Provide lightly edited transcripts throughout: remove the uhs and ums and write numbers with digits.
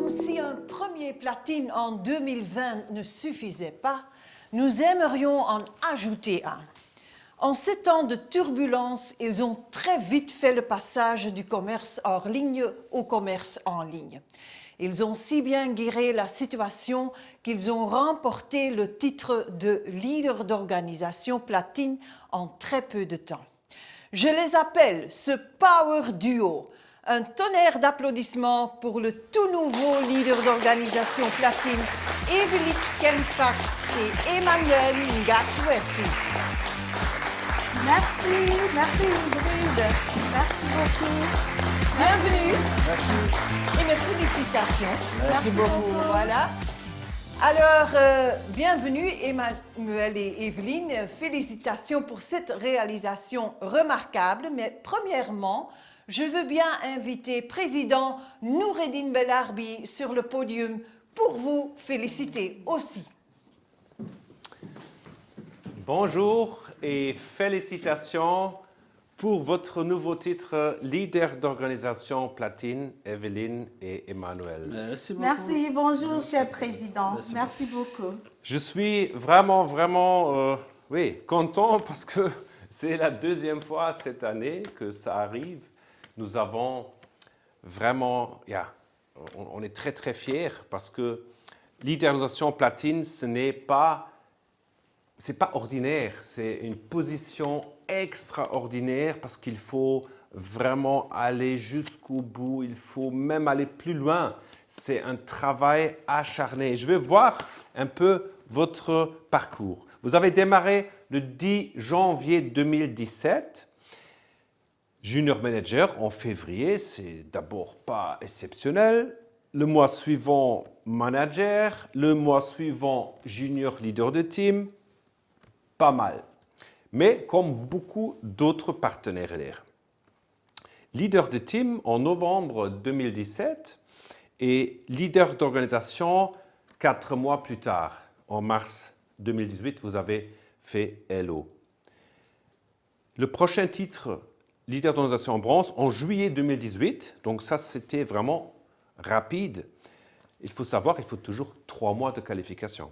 Comme si un premier platine en 2020 ne suffisait pas, nous aimerions en ajouter un. En ces temps de turbulence, ils ont très vite fait le passage du commerce hors ligne au commerce en ligne. Ils ont si bien géré la situation qu'ils ont remporté le titre de leader d'organisation platine en très peu de temps. Je les appelle ce Power Duo. Un tonnerre d'applaudissements pour le tout nouveau leader d'organisation platine, Evelyn Kempfach et Emmanuel Ngatuesi. Merci Ingrid. Merci beaucoup. Bienvenue. Merci. Et mes félicitations. Merci beaucoup. Voilà. Alors, bienvenue Emmanuel et Evelyne. Félicitations pour cette réalisation remarquable. Mais premièrement, je veux bien inviter Président Noureddine Belarbi sur le podium pour vous féliciter aussi. Bonjour et félicitations pour votre nouveau titre leader d'organisation platine, Evelyne et Emmanuel. Merci beaucoup. Merci, bonjour cher Président. Merci beaucoup. Je suis vraiment content parce que c'est la deuxième fois cette année que ça arrive. Nous avons vraiment, on est très fiers parce que l'organisation platine, c'est pas ordinaire, c'est une position extraordinaire parce qu'il faut vraiment aller jusqu'au bout, il faut même aller plus loin. C'est un travail acharné. Je vais voir un peu votre parcours. Vous avez démarré le 10 janvier 2017. Junior manager en février, c'est d'abord pas exceptionnel. Le mois suivant, manager. Le mois suivant, junior leader de team. Pas mal. Mais comme beaucoup d'autres partenaires. Leader de team en novembre 2017 et leader d'organisation 4 mois plus tard. En mars 2018, vous avez fait LO. Le prochain titre, leader d'organisation en bronze, en juillet 2018. Donc ça, c'était vraiment rapide. Il faut savoir qu'il faut toujours 3 mois de qualification.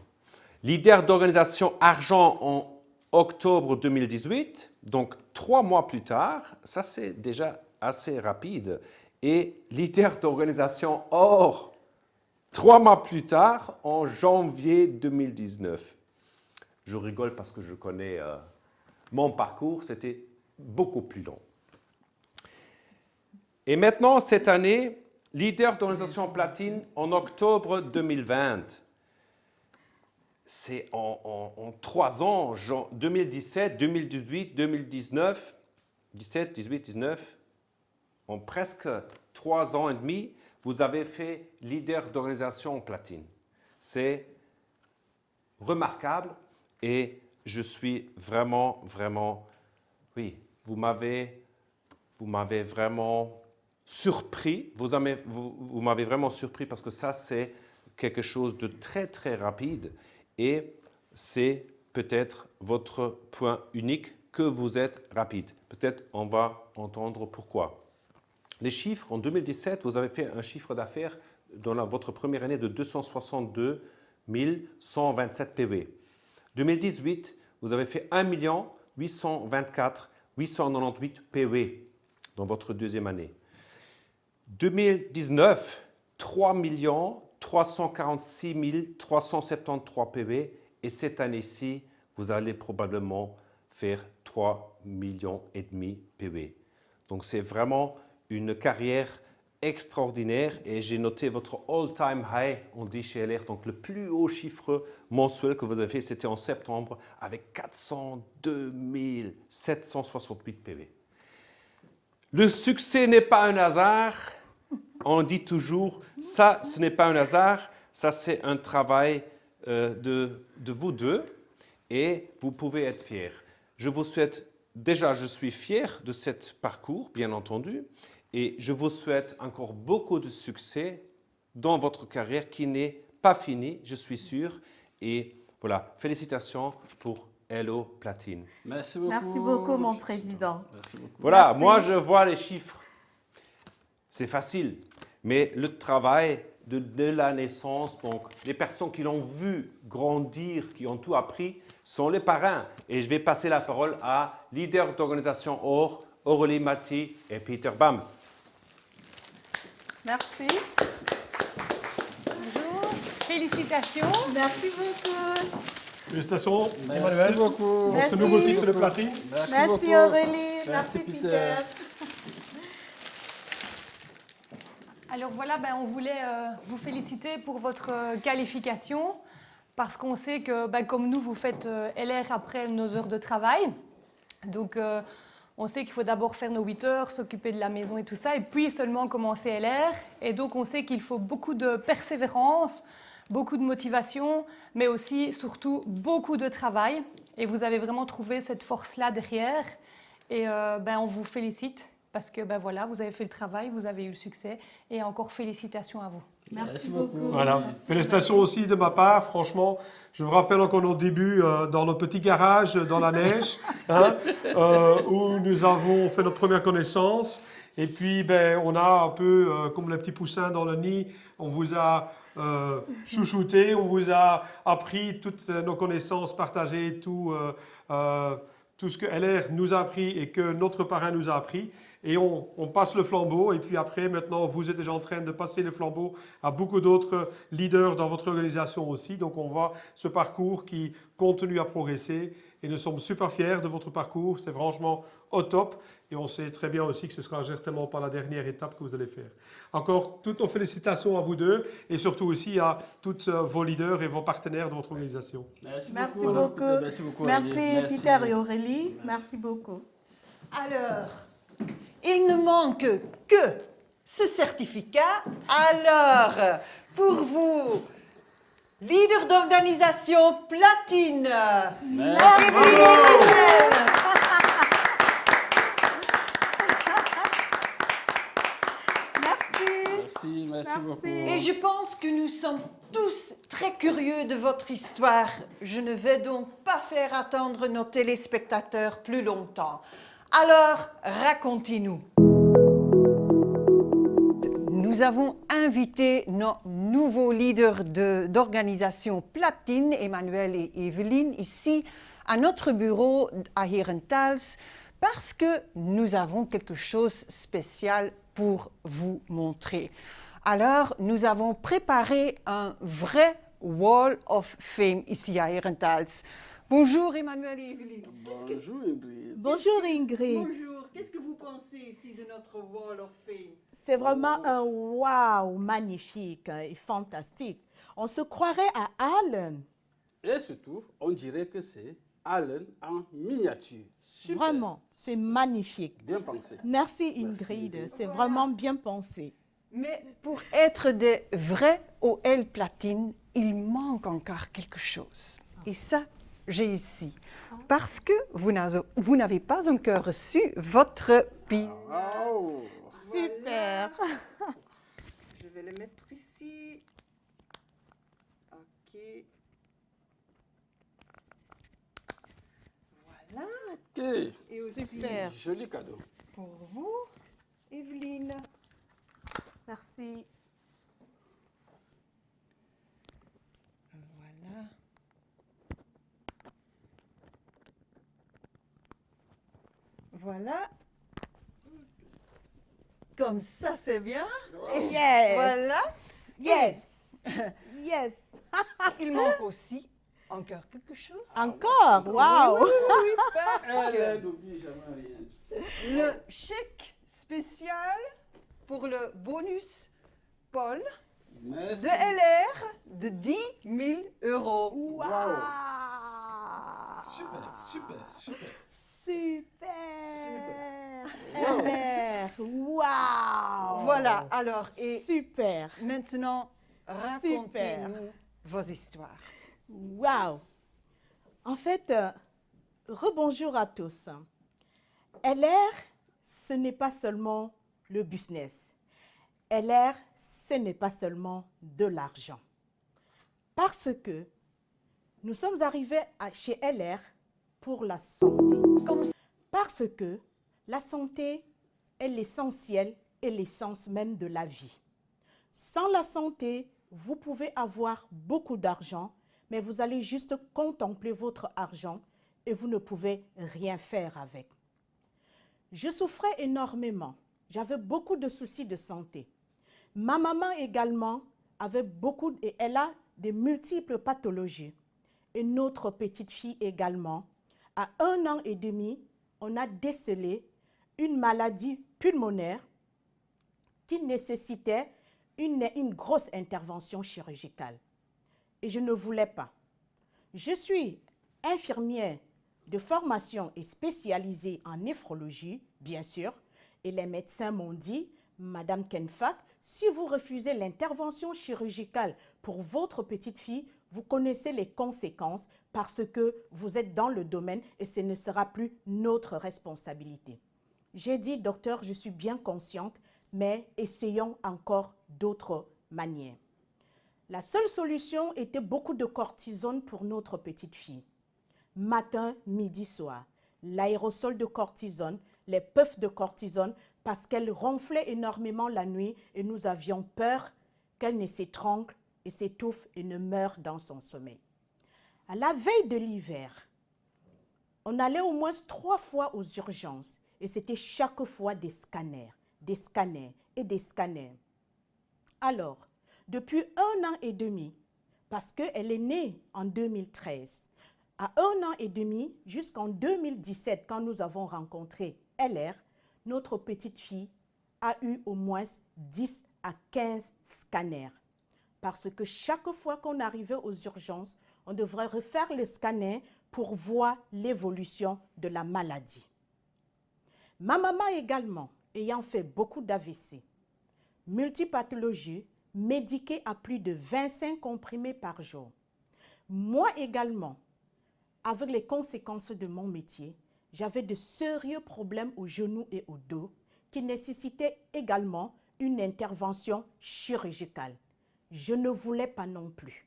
Leader d'organisation argent en octobre 2018, donc 3 mois plus tard, ça c'est déjà assez rapide. Et leader d'organisation or, 3 mois plus tard, en janvier 2019. Je rigole parce que je connais mon parcours, c'était beaucoup plus long. Et maintenant, cette année, leader d'organisation platine en octobre 2020. C'est en 3 ans, 2017, 2018, 2019, 17, 18, 19, en presque 3 ans et demi, vous avez fait leader d'organisation platine. C'est remarquable et je suis vraiment, oui, vous m'avez vraiment surpris. Vous m'avez vraiment surpris parce que ça, c'est quelque chose de très rapide. Et c'est peut-être votre point unique que vous êtes rapide. Peut-être on va entendre pourquoi. Les chiffres, en 2017, vous avez fait un chiffre d'affaires dans votre première année de 262 127 PV. 2018, vous avez fait 1 824 898 PV dans votre deuxième année. 2019, 3 346 373 PV et cette année-ci, vous allez probablement faire 3,5 millions PV. Donc, c'est vraiment une carrière extraordinaire et j'ai noté votre all-time high, on dit chez LR, donc le plus haut chiffre mensuel que vous avez fait, c'était en septembre avec 402 768 PV. Le succès n'est pas un hasard. On dit toujours, ça, ce n'est pas un hasard, ça, c'est un travail de vous deux et vous pouvez être fiers. Je vous souhaite, déjà, je suis fier de ce parcours, bien entendu, et je vous souhaite encore beaucoup de succès dans votre carrière qui n'est pas finie, je suis sûr. Et voilà, félicitations pour LO Platine. Merci beaucoup. Merci beaucoup, mon président. Merci beaucoup. Voilà, moi je vois les chiffres. C'est facile, mais le travail de la naissance. Donc, les personnes qui l'ont vu grandir, qui ont tout appris, sont les parrains. Et je vais passer la parole à leader d'organisation OR, Aurélie Mathy et Peter Bams. Merci. Bonjour. Félicitations. Merci beaucoup. Félicitations, Merci Emmanuel, beaucoup. Merci. ce nouveau titre de platine. Merci beaucoup. Aurélie. Merci, Merci Peter. Peter. Alors voilà, on voulait vous féliciter pour votre qualification parce qu'on sait que, comme nous, vous faites LR après nos heures de travail. Donc, on sait qu'il faut d'abord faire nos 8 heures, s'occuper de la maison et tout ça, et puis seulement commencer LR. Et donc, on sait qu'il faut beaucoup de persévérance, beaucoup de motivation, mais aussi, surtout, beaucoup de travail. Et vous avez vraiment trouvé cette force-là derrière. Et on vous félicite parce que voilà, vous avez fait le travail, vous avez eu le succès. Et encore félicitations à vous. Merci beaucoup. Voilà. Félicitations aussi de ma part, franchement. Je me rappelle encore nos débuts dans le petit garage, dans la neige, où nous avons fait notre première connaissance. Et puis, on a un peu, comme les petits poussins dans le nid, on vous a chouchouté, on vous a appris toutes nos connaissances, partagé tout ce que LR nous a appris et que notre parrain nous a appris. Et on passe le flambeau. Et puis après, maintenant, vous êtes déjà en train de passer le flambeau à beaucoup d'autres leaders dans votre organisation aussi. Donc, on voit ce parcours qui continue à progresser. Et nous sommes super fiers de votre parcours. C'est franchement au top. Et on sait très bien aussi que ce ne sera certainement pas la dernière étape que vous allez faire. Encore toutes nos félicitations à vous deux et surtout aussi à tous vos leaders et vos partenaires de votre organisation. Merci Madame beaucoup. Peter. Merci beaucoup. Merci Aurélie. Peter et Aurélie. Merci beaucoup. Alors, il ne manque que ce certificat. Alors, pour vous, leader d'organisation platine, Evelyne Emmanuel. Merci, merci beaucoup. Et je pense que nous sommes tous très curieux de votre histoire. Je ne vais donc pas faire attendre nos téléspectateurs plus longtemps. Alors, racontez-nous. Nous avons invité nos nouveaux leaders d'organisation platine, Emmanuel et Evelyne, ici à notre bureau à Herentals, parce que nous avons quelque chose de spécial pour vous montrer. Alors, nous avons préparé un vrai Wall of Fame ici à Herentals. Bonjour Emmanuel et Evelyne. Bonjour Ingrid. Bonjour Ingrid. Bonjour, qu'est-ce que vous pensez ici de notre Wall of Fame? C'est vraiment un wow magnifique et fantastique. On se croirait à Allen. Et surtout, on dirait que c'est Allen en miniature. Super. Vraiment, c'est magnifique. Bien pensé. Merci Ingrid, c'est vraiment bien pensé. Mais pour être des vrais OL platine, il manque encore quelque chose. Et ça, j'ai ici. Parce que vous n'avez pas encore reçu votre pin. Wow. Super. Je vais le mettre ici. OK. Voilà. Ok. Et aussi Super. Joli cadeau. pour vous, Evelyne. Merci. Voilà. Voilà. Comme ça, c'est bien. Yes. Voilà. Yes. Yes. Il manque aussi encore quelque chose. Encore. Wow. Oui, parce que Elle n'oublie jamais rien. le chèque spécial pour le bonus Paul Merci. de LR de 10 000 euros. Wow. Super, super, super. Super. Wow. LR. Wow. Voilà, alors, et Super. maintenant, racontez-nous vos histoires. Wow. En fait, rebonjour à tous. LR, ce n'est pas seulement le business. LR, ce n'est pas seulement de l'argent. Parce que nous sommes arrivés chez LR pour la santé. Parce que la santé est l'essentiel et l'essence même de la vie. Sans la santé, vous pouvez avoir beaucoup d'argent, mais vous allez juste contempler votre argent et vous ne pouvez rien faire avec. Je souffrais énormément. J'avais beaucoup de soucis de santé. Ma maman également elle a de multiples pathologies. Et notre petite fille également. À 1 an et demi, on a décelé une maladie pulmonaire qui nécessitait une grosse intervention chirurgicale. Et je ne voulais pas. Je suis infirmière de formation et spécialisée en néphrologie, bien sûr, et les médecins m'ont dit, Madame Kenfak, si vous refusez l'intervention chirurgicale pour votre petite fille, vous connaissez les conséquences parce que vous êtes dans le domaine et ce ne sera plus notre responsabilité. J'ai dit, docteur, je suis bien consciente, mais essayons encore d'autres manières. La seule solution était beaucoup de cortisone pour notre petite fille. Matin, midi, soir. L'aérosol de cortisone, les puffs de cortisone, parce qu'elle ronflait énormément la nuit et nous avions peur qu'elle ne s'étrangle et s'étouffe et ne meure dans son sommeil. À la veille de l'hiver, on allait au moins 3 fois aux urgences et c'était chaque fois des scanners et des scanners. Alors, depuis 1 an et demi, parce qu'elle est née en 2013, à 1 an et demi jusqu'en 2017, quand nous avons rencontré LR, notre petite fille a eu au moins 10 à 15 scanners. Parce que chaque fois qu'on arrivait aux urgences, on devrait refaire le scanner pour voir l'évolution de la maladie. Ma maman également, ayant fait beaucoup d'AVC, multipathologie, médiquée à plus de 25 comprimés par jour. Moi également, avec les conséquences de mon métier, j'avais de sérieux problèmes aux genoux et au dos qui nécessitaient également une intervention chirurgicale. Je ne voulais pas non plus.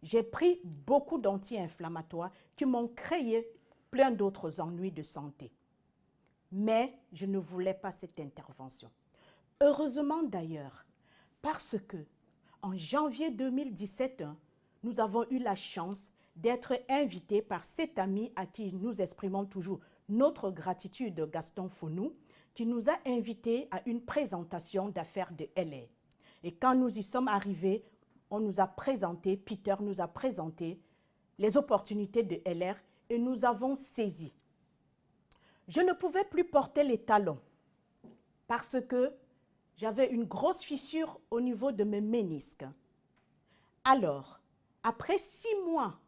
J'ai pris beaucoup d'anti-inflammatoires qui m'ont créé plein d'autres ennuis de santé. Mais je ne voulais pas cette intervention. Heureusement d'ailleurs, parce que en janvier 2017, nous avons eu la chance d'être invités par cet ami à qui nous exprimons toujours notre gratitude, Gaston Fonou, qui nous a invités à une présentation d'affaires de LR. Et quand nous y sommes arrivés, on nous a présenté, Peter nous a présenté les opportunités de LR et nous avons saisi. Je ne pouvais plus porter les talons parce que j'avais une grosse fissure au niveau de mes ménisques. Alors, après 6 mois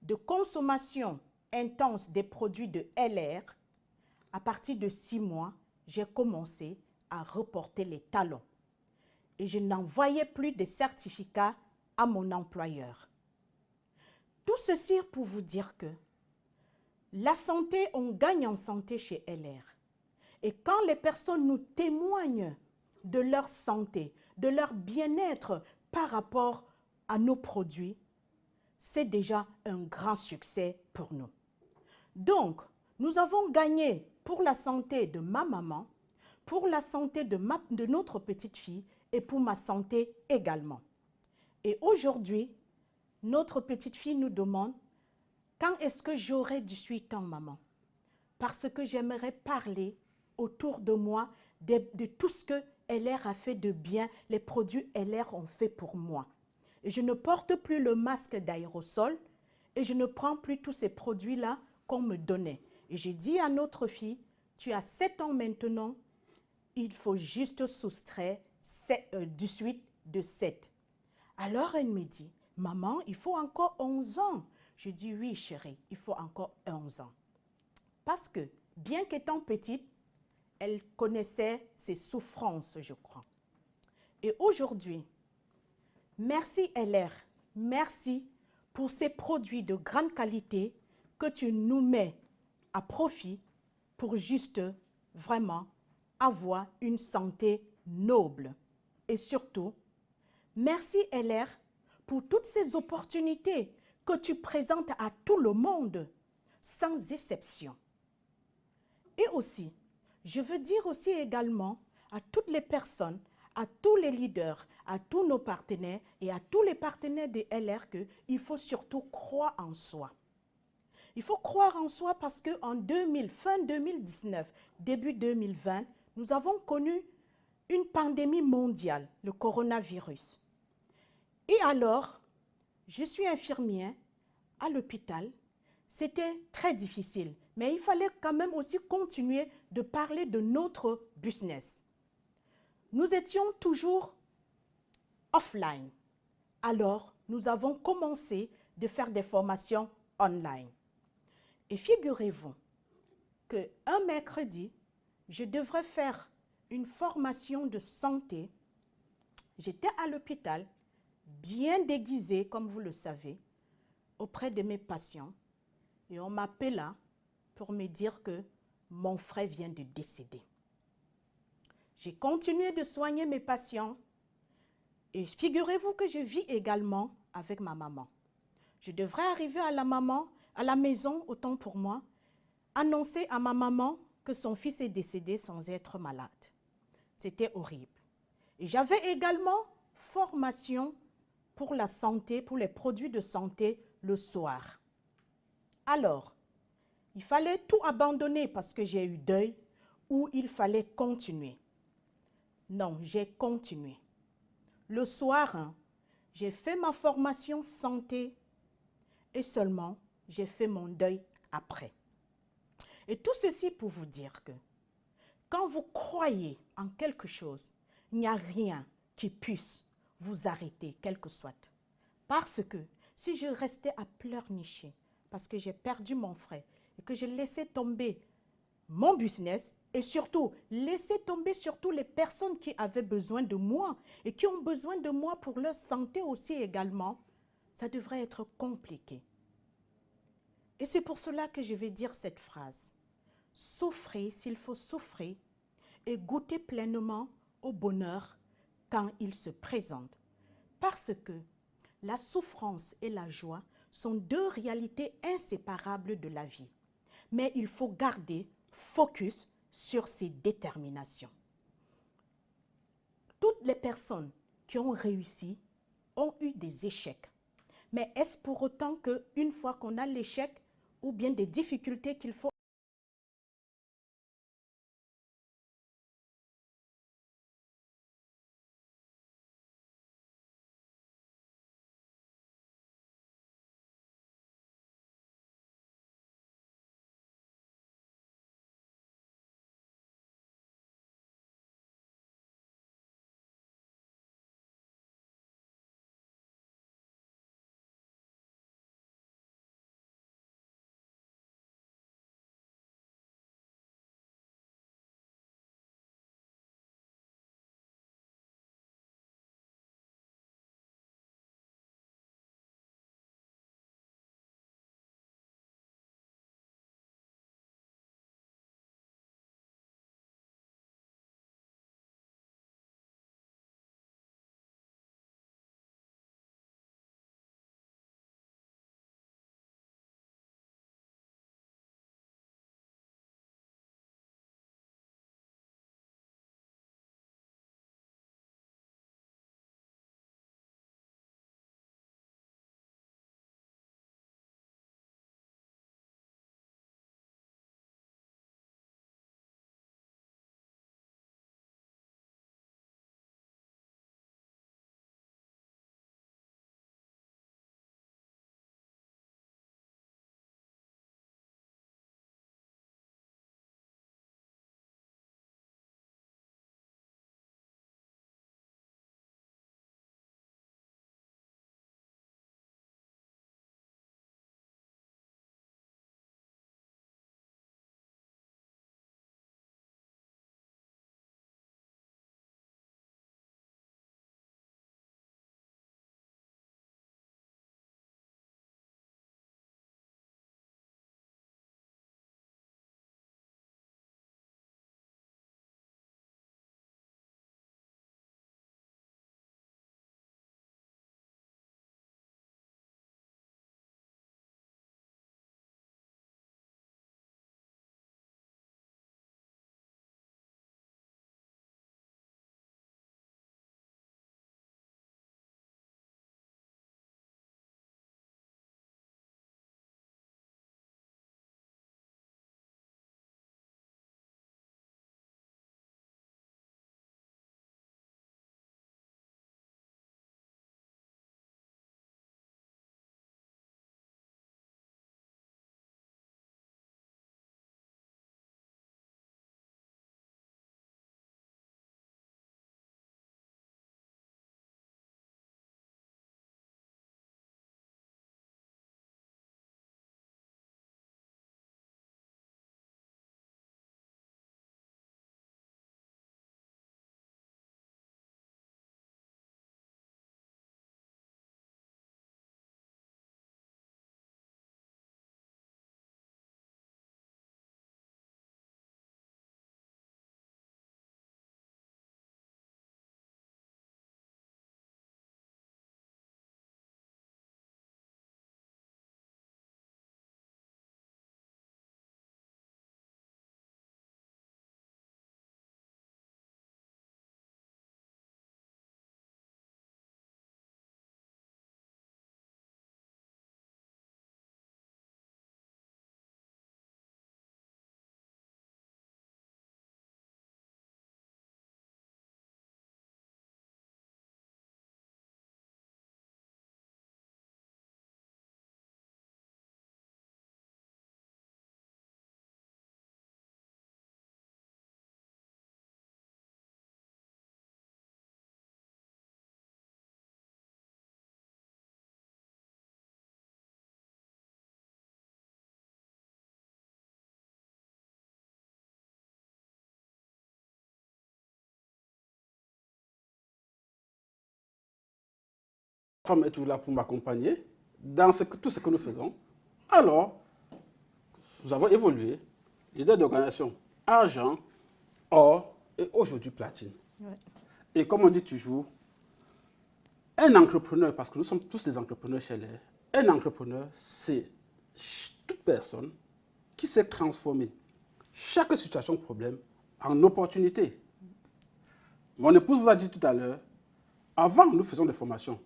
de consommation intense des produits de LR, à partir de 6 mois, j'ai commencé à reporter les talons. Et je n'envoyais plus de certificats à mon employeur. Tout ceci pour vous dire que la santé, on gagne en santé chez LR. Et quand les personnes nous témoignent de leur santé, de leur bien-être par rapport à nos produits, c'est déjà un grand succès pour nous. Donc, nous avons gagné pour la santé de ma maman, pour la santé de notre petite fille et pour ma santé également. Et aujourd'hui, notre petite fille nous demande quand est-ce que j'aurai du suivi, maman? Parce que j'aimerais parler autour de moi de tout ce que LR a fait de bien, les produits LR ont fait pour moi. Et je ne porte plus le masque d'aérosol et je ne prends plus tous ces produits-là qu'on me donnait. Et j'ai dit à notre fille, tu as 7 ans maintenant, il faut juste soustraire du suite de 7. Alors elle me dit, maman, il faut encore 11 ans. Je dis, oui chérie, il faut encore 11 ans. Parce que, bien qu'étant petite, elle connaissait ses souffrances, je crois. Et aujourd'hui, merci LR, merci pour ces produits de grande qualité que tu nous mets à profit pour juste vraiment avoir une santé noble. Et surtout, merci LR pour toutes ces opportunités que tu présentes à tout le monde, sans exception. Et aussi, je veux dire aussi également à toutes les personnes à tous les leaders, à tous nos partenaires et à tous les partenaires de LR qu'il faut surtout croire en soi. Il faut croire en soi parce qu'en fin 2019, début 2020, nous avons connu une pandémie mondiale, le coronavirus. Et alors, je suis infirmière à l'hôpital. C'était très difficile, mais il fallait quand même aussi continuer de parler de notre business. Nous étions toujours offline. Alors, nous avons commencé de faire des formations online. Et figurez-vous qu'un mercredi, je devrais faire une formation de santé. J'étais à l'hôpital, bien déguisée, comme vous le savez, auprès de mes patients. Et on m'appela pour me dire que mon frère vient de décéder. J'ai continué de soigner mes patients. Et figurez-vous que je vis également avec ma maman. Je devrais arriver à la maison, autant pour moi, annoncer à ma maman que son fils est décédé sans être malade. C'était horrible. Et j'avais également formation pour la santé, pour les produits de santé le soir. Alors, il fallait tout abandonner parce que j'ai eu deuil ou il fallait continuer. Non, j'ai continué. Le soir, j'ai fait ma formation santé et seulement j'ai fait mon deuil après. Et tout ceci pour vous dire que quand vous croyez en quelque chose, il n'y a rien qui puisse vous arrêter, quel que soit. Parce que si je restais à pleurnicher, parce que j'ai perdu mon frère et que je laissais tomber mon business et surtout laisser tomber surtout les personnes qui avaient besoin de moi et qui ont besoin de moi pour leur santé aussi également, ça devrait être compliqué. Et c'est pour cela que je vais dire cette phrase. Souffrez s'il faut souffrir et goûtez pleinement au bonheur quand il se présente. Parce que la souffrance et la joie sont deux réalités inséparables de la vie. Mais il faut garder focus sur ses déterminations. Toutes les personnes qui ont réussi ont eu des échecs. Mais est-ce pour autant qu'une fois qu'on a l'échec ou bien des difficultés qu'il faut femme est toujours là pour m'accompagner dans tout ce que nous faisons. Alors, nous avons évolué. L'idée d'organisation argent, or et aujourd'hui platine. Ouais. Et comme on dit toujours, un entrepreneur, parce que nous sommes tous des entrepreneurs chez l'air, un entrepreneur, c'est toute personne qui sait transformer chaque situation problème en opportunité. Mon épouse vous a dit tout à l'heure, avant nous faisions des formations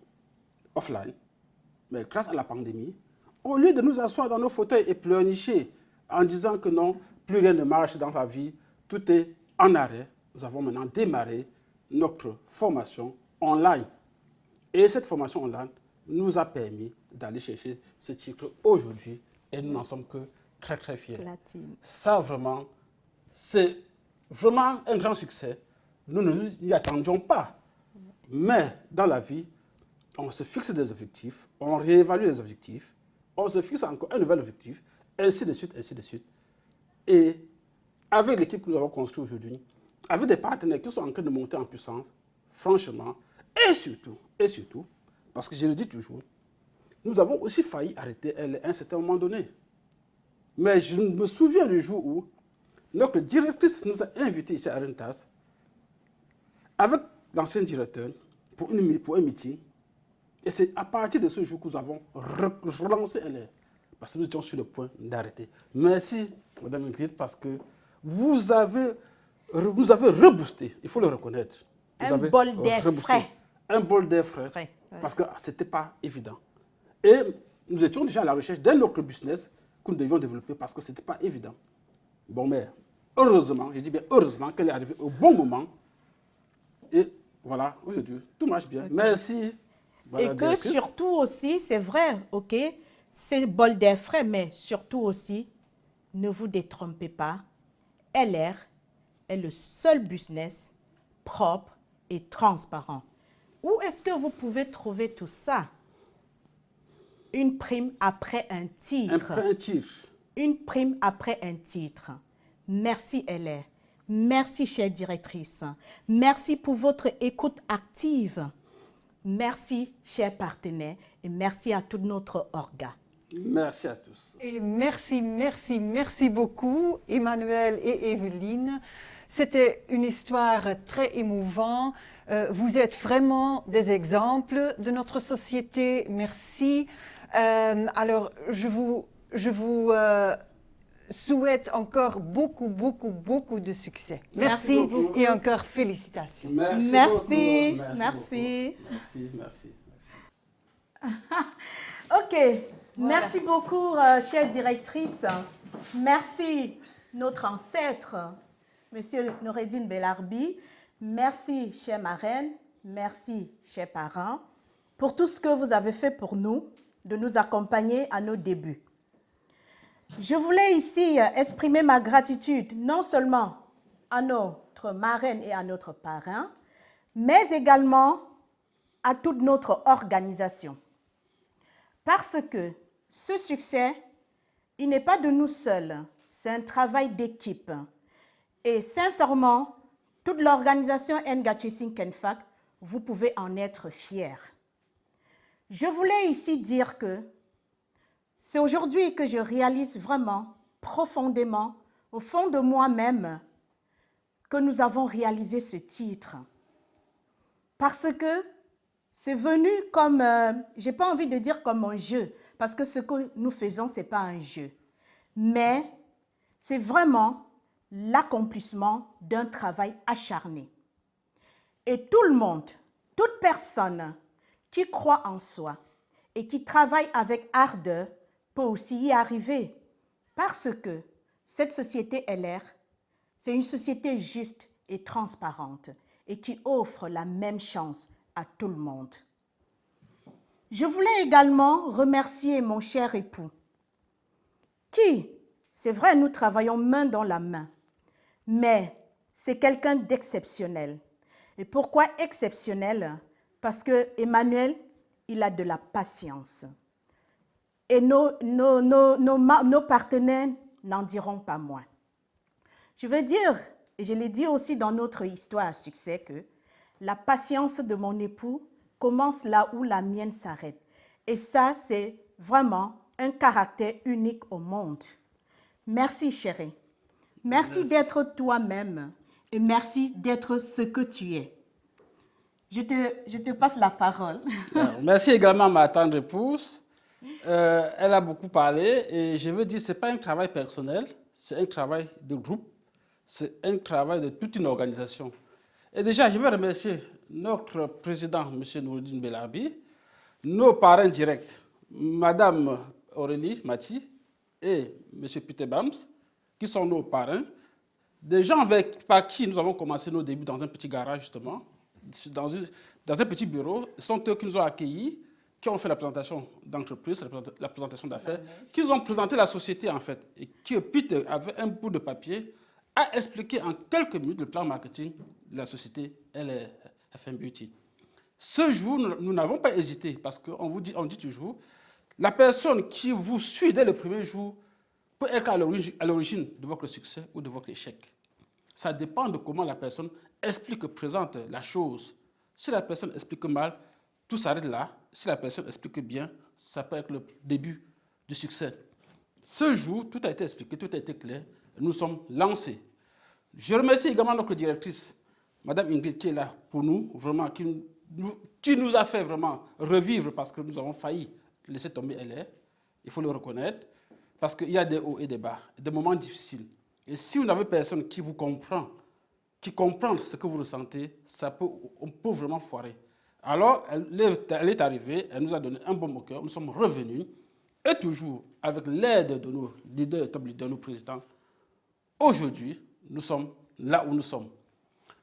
offline, mais grâce à la pandémie, au lieu de nous asseoir dans nos fauteuils et pleurnicher en disant que non, plus rien ne marche dans la vie, tout est en arrêt, nous avons maintenant démarré notre formation online. Et cette formation online nous a permis d'aller chercher ce titre aujourd'hui et nous n'en sommes que très très fiers. Platine. Ça vraiment, c'est vraiment un grand succès. Nous ne nous y attendions pas. Mais dans la vie, on se fixe des objectifs, on réévalue les objectifs, on se fixe encore un nouvel objectif, ainsi de suite, ainsi de suite. Et avec l'équipe que nous avons construite aujourd'hui, avec des partenaires qui sont en train de monter en puissance, franchement, et surtout, parce que je le dis toujours, nous avons aussi failli arrêter elle à un certain moment donné. Mais je me souviens du jour où notre directrice nous a invités ici à Rentas avec l'ancien directeur pour un meeting. Et c'est à partir de ce jour que nous avons relancé LR. Parce que nous étions sur le point d'arrêter. Merci, Madame Ingrid, parce que vous avez reboosté, il faut le reconnaître. Vous Un avez bol d'air reboosté. frais. Un bol d'air frais. Frais, ouais. Parce que ce n'était pas évident. Et nous étions déjà à la recherche d'un autre business que nous devions développer parce que ce n'était pas évident. Bon, mais heureusement, je dis bien heureusement qu'elle est arrivée au bon moment. Et voilà, aujourd'hui, tout marche bien. Merci. Voilà, Et que directrice. surtout aussi, c'est vrai, ok, c'est bol d'air frais, mais surtout aussi, ne vous détrompez pas, LR est le seul business propre et transparent. Où est-ce que vous pouvez trouver tout ça? Une prime après un titre. Un titre. Une prime après un titre. Merci LR. Merci chère directrice. Merci pour votre écoute active. Merci chers partenaires et merci à tout notre orga. Merci à tous. Et merci beaucoup, Emmanuel et Evelyne. C'était une histoire très émouvante. Vous êtes vraiment des exemples de notre société. Merci. Alors, je vous souhaite encore beaucoup de succès. Merci beaucoup. Et encore félicitations. Merci. Merci. Beaucoup. Merci. Merci. Ok, merci beaucoup, chère directrice. Merci, notre ancêtre, Monsieur Noureddine Belarbi. Merci, chère marraine. Merci, chers parents, pour tout ce que vous avez fait pour nous, de nous accompagner à nos débuts. Je voulais ici exprimer ma gratitude non seulement à notre marraine et à notre parrain, mais également à toute notre organisation. Parce que ce succès, il n'est pas de nous seuls, c'est un travail d'équipe. Et sincèrement, toute l'organisation Ngachissing Kenfak, vous pouvez en être fiers. Je voulais ici dire que c'est aujourd'hui que je réalise vraiment, profondément, au fond de moi-même, que nous avons réalisé ce titre. Parce que c'est venu comme, je n'ai pas envie de dire comme un jeu, parce que ce que nous faisons, ce n'est pas un jeu. Mais c'est vraiment l'accomplissement d'un travail acharné. Et tout le monde, toute personne qui croit en soi et qui travaille avec ardeur peut aussi y arriver. Parce que cette société LR, c'est une société juste et transparente et qui offre la même chance à tout le monde. Je voulais également remercier mon cher époux, qui, c'est vrai, nous travaillons main dans la main, mais c'est quelqu'un d'exceptionnel. Et pourquoi exceptionnel? Parce que Emmanuel, il a de la patience. Et nos partenaires n'en diront pas moins. Je veux dire, et je l'ai dit aussi dans notre histoire à succès, que la patience de mon époux commence là où la mienne s'arrête. Et ça, c'est vraiment un caractère unique au monde. Merci, chérie. Merci d'être toi-même et merci d'être ce que tu es. Je te passe la parole. Alors, merci également à ma tendre épouse. Elle a beaucoup parlé et je veux dire, ce n'est pas un travail personnel, c'est un travail de groupe, c'est un travail de toute une organisation. Et déjà, je veux remercier notre président, M. Noureddine Belarbi, nos parrains directs, Mme Aurélie Mati et M. Peter Bams, qui sont nos parrains, des gens par qui nous avons commencé nos débuts dans un petit garage, justement, dans un petit bureau. Ce sont eux qui nous ont accueillis, qui ont fait la présentation d'entreprise, la présentation d'affaires, qui nous ont présenté la société, en fait, et qui, Peter, avait un bout de papier, a expliqué en quelques minutes le plan marketing de la société LFM Beauty. Ce jour, nous n'avons pas hésité, parce qu'on dit toujours, la personne qui vous suit dès le premier jour peut être à l'origine de votre succès ou de votre échec. Ça dépend de comment la personne explique, présente la chose. Si la personne explique mal, tout s'arrête là. Si la personne explique bien, ça peut être le début du succès. Ce jour, tout a été expliqué, tout a été clair. Nous sommes lancés. Je remercie également notre directrice, Mme Ingrid, qui est là pour nous, vraiment, qui nous a fait vraiment revivre parce que nous avons failli laisser tomber LR. Il faut le reconnaître, parce qu'il y a des hauts et des bas, des moments difficiles. Et si vous n'avez personne qui vous comprend, qui comprend ce que vous ressentez, on peut vraiment foirer. Alors, elle est arrivée, elle nous a donné un bon au cœur, nous sommes revenus, et toujours avec l'aide de nos leaders, de nos présidents, aujourd'hui, nous sommes là où nous sommes.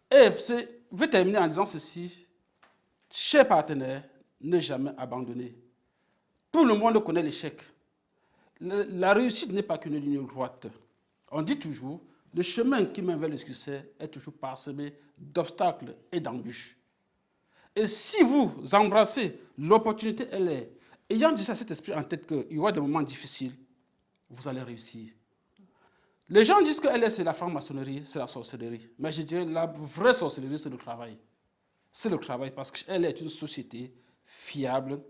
Et je vais terminer en disant ceci, chers partenaires, ne jamais abandonner. Tout le monde connaît l'échec. La réussite n'est pas qu'une ligne droite. On dit toujours, le chemin qui mène vers le succès est toujours parsemé d'obstacles et d'embûches. Et si vous embrassez l'opportunité, ayant déjà cet esprit en tête qu'il y aura des moments difficiles, vous allez réussir. Les gens disent que c'est la franc-maçonnerie, c'est la sorcellerie. Mais je dirais la vraie sorcellerie, c'est le travail. C'est le travail parce qu'elle est une société fiable,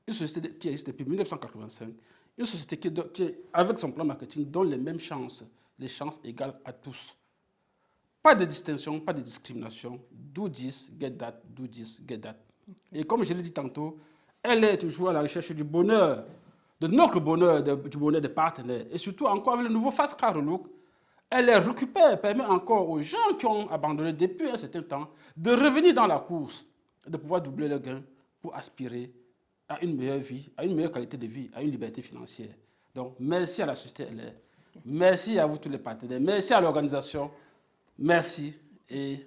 une société qui existe depuis 1985, une société qui, avec son plan marketing, donne les mêmes chances, les chances égales à tous. Pas de distinction, pas de discrimination. Do this, get that, do this, get that. Et comme je l'ai dit tantôt, elle est toujours à la recherche du bonheur, de notre bonheur, du bonheur des partenaires. Et surtout, encore avec le nouveau Fast Car Look, elle les récupère, permet encore aux gens qui ont abandonné depuis un certain temps de revenir dans la course, de pouvoir doubler leurs gains pour aspirer à une meilleure vie, à une meilleure qualité de vie, à une liberté financière. Donc, merci à la société LR. Merci à vous tous les partenaires. Merci à l'organisation. Merci. Et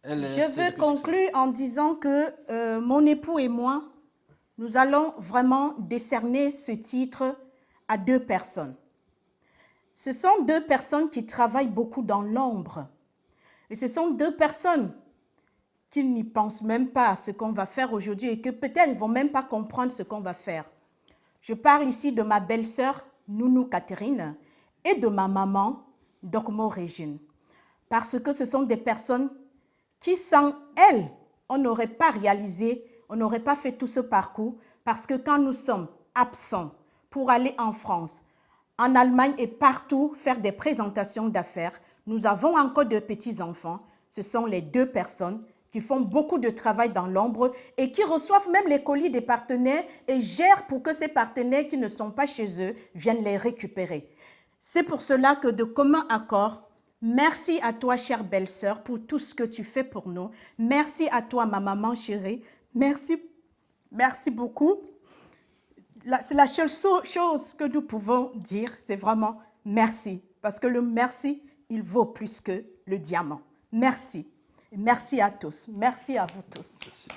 je veux conclure en disant que mon époux et moi, nous allons vraiment décerner ce titre à 2 personnes. Ce sont 2 personnes qui travaillent beaucoup dans l'ombre. Et ce sont 2 personnes qui n'y pensent même pas à ce qu'on va faire aujourd'hui et que peut-être ne vont même pas comprendre ce qu'on va faire. Je parle ici de ma belle-sœur, Nounou Catherine, et de ma maman, Dokmo Régine. Parce que ce sont des personnes qui, sans elles, on n'aurait pas réalisé, on n'aurait pas fait tout ce parcours, parce que quand nous sommes absents pour aller en France, en Allemagne et partout faire des présentations d'affaires, nous avons encore de petits-enfants. Ce sont les 2 personnes qui font beaucoup de travail dans l'ombre et qui reçoivent même les colis des partenaires et gèrent pour que ces partenaires qui ne sont pas chez eux viennent les récupérer. C'est pour cela que de commun accord, merci à toi, chère belle-sœur, pour tout ce que tu fais pour nous. Merci à toi, ma maman chérie. Merci beaucoup. C'est la seule chose que nous pouvons dire, c'est vraiment merci. Parce que le merci, il vaut plus que le diamant. Merci. Merci à tous. Merci à vous tous. Merci.